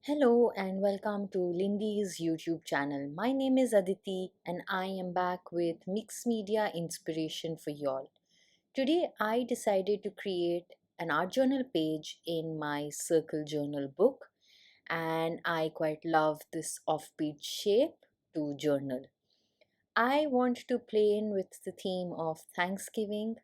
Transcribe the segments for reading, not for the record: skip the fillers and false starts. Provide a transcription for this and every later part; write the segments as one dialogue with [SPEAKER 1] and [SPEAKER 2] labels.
[SPEAKER 1] Hello and welcome to Lindy's YouTube channel. My name is Aditi and I am back with mixed media inspiration for y'all. Today I decided to create an art journal page in my circle journal book, and I quite love this offbeat shape to journal. I want to play in with the theme of Thanksgiving,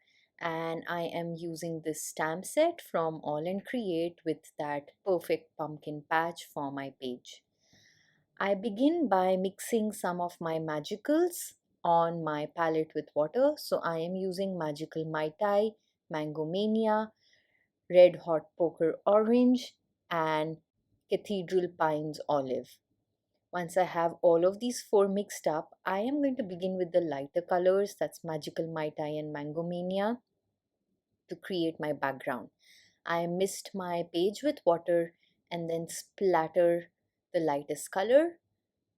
[SPEAKER 1] and I am using this stamp set from All and Create with that perfect pumpkin patch for my page. I begin by mixing some of my magicals on my palette with water. So I am using Magical Mai Tai, Mango Mania, Red Hot Poker Orange, and Cathedral Pines Olive. Once I have all of these four mixed up, I am going to begin with the lighter colors, that's Magical Mai Tai and Mango Mania, to create my background. I mist my page with water and then splatter the lightest color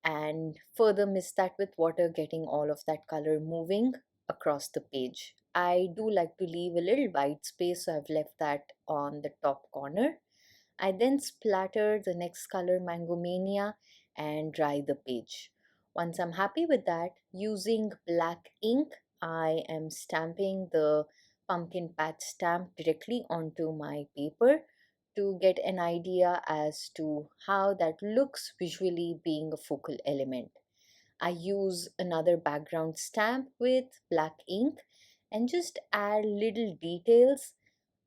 [SPEAKER 1] and further mist that with water, getting all of that color moving across the page. I do like to leave a little white space, so I've left that on the top corner. I then splatter the next color, Mango Mania, and dry the page. Once I'm happy with that, using black ink, I am stamping the pumpkin patch stamp directly onto my paper to get an idea as to how that looks visually, being a focal element. I use another background stamp with black ink and just add little details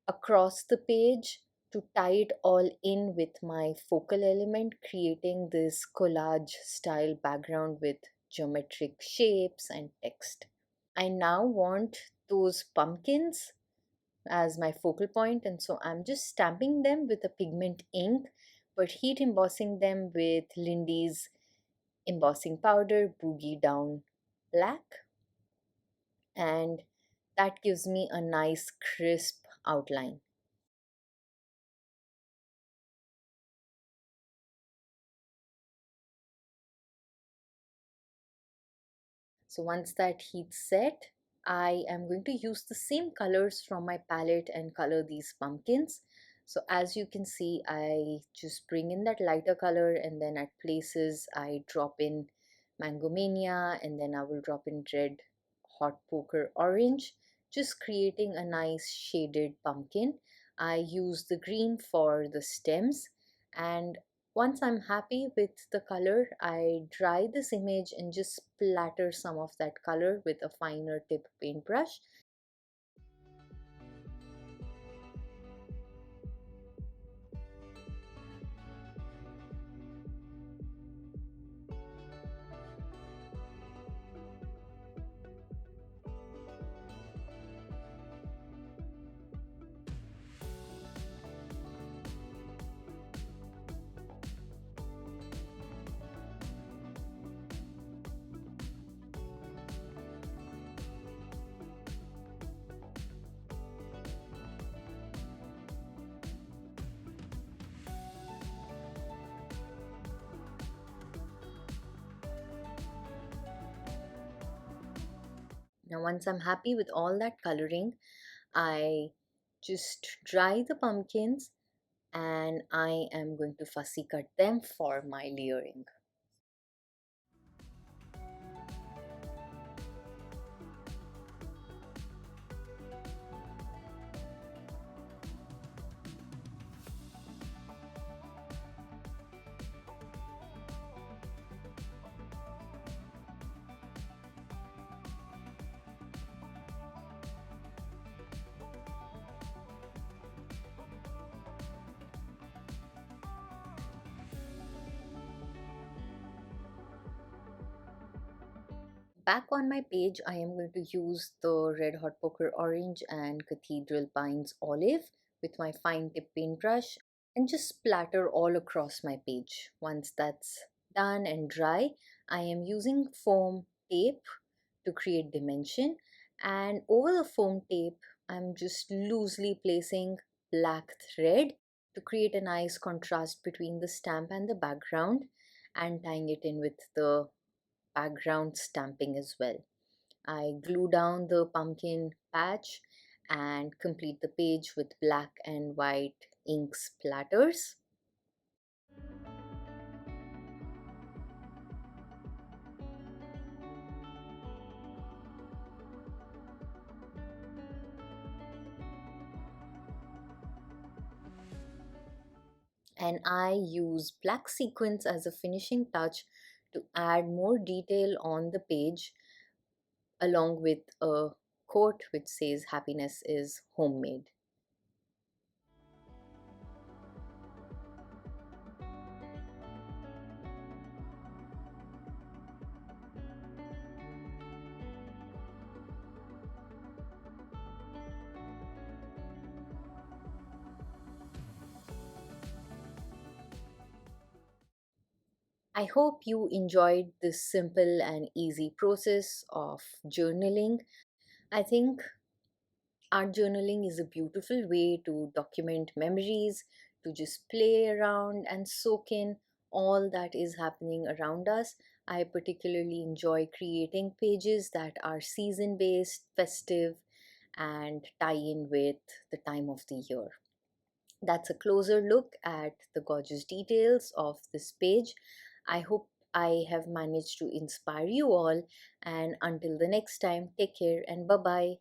[SPEAKER 1] across the page to tie it all in with my focal element, creating this collage style background with geometric shapes and text. I now want those pumpkins as my focal point, and so I'm just stamping them with a pigment ink but heat embossing them with Lindy's embossing powder, Boogie Down Black, and that gives me a nice crisp outline. So once that heat's set, I am going to use the same colors from my palette and color these pumpkins. So as you can see, I just bring in that lighter color, and then at places I drop in Mango Mania, and then I will drop in Red Hot Poker Orange, just creating a nice shaded pumpkin. I use the green for the stems, and once I'm happy with the color, I dry this image and just splatter some of that color with a finer tip paintbrush. Now once I'm happy with all that coloring, I just dry the pumpkins and I am going to fussy cut them for my layering. Back on my page, I am going to use the Red Hot Poker Orange and Cathedral Pines Olive with my fine tip paintbrush and just splatter all across my page. Once that's done and dry, I am using foam tape to create dimension, and over the foam tape, I'm just loosely placing black thread to create a nice contrast between the stamp and the background, and tying it in with the background stamping as well. I glue down the pumpkin patch and complete the page with black and white ink splatters. and I use black sequins as a finishing touch to add more detail on the page, along with a quote which says happiness is homemade. I hope you enjoyed this simple and easy process of journaling. I think art journaling is a beautiful way to document memories, to just play around and soak in all that is happening around us. I particularly enjoy creating pages that are season based, festive, and tie in with the time of the year. That's a closer look at the gorgeous details of this page. I hope I have managed to inspire you all. And until the next time, take care and bye bye.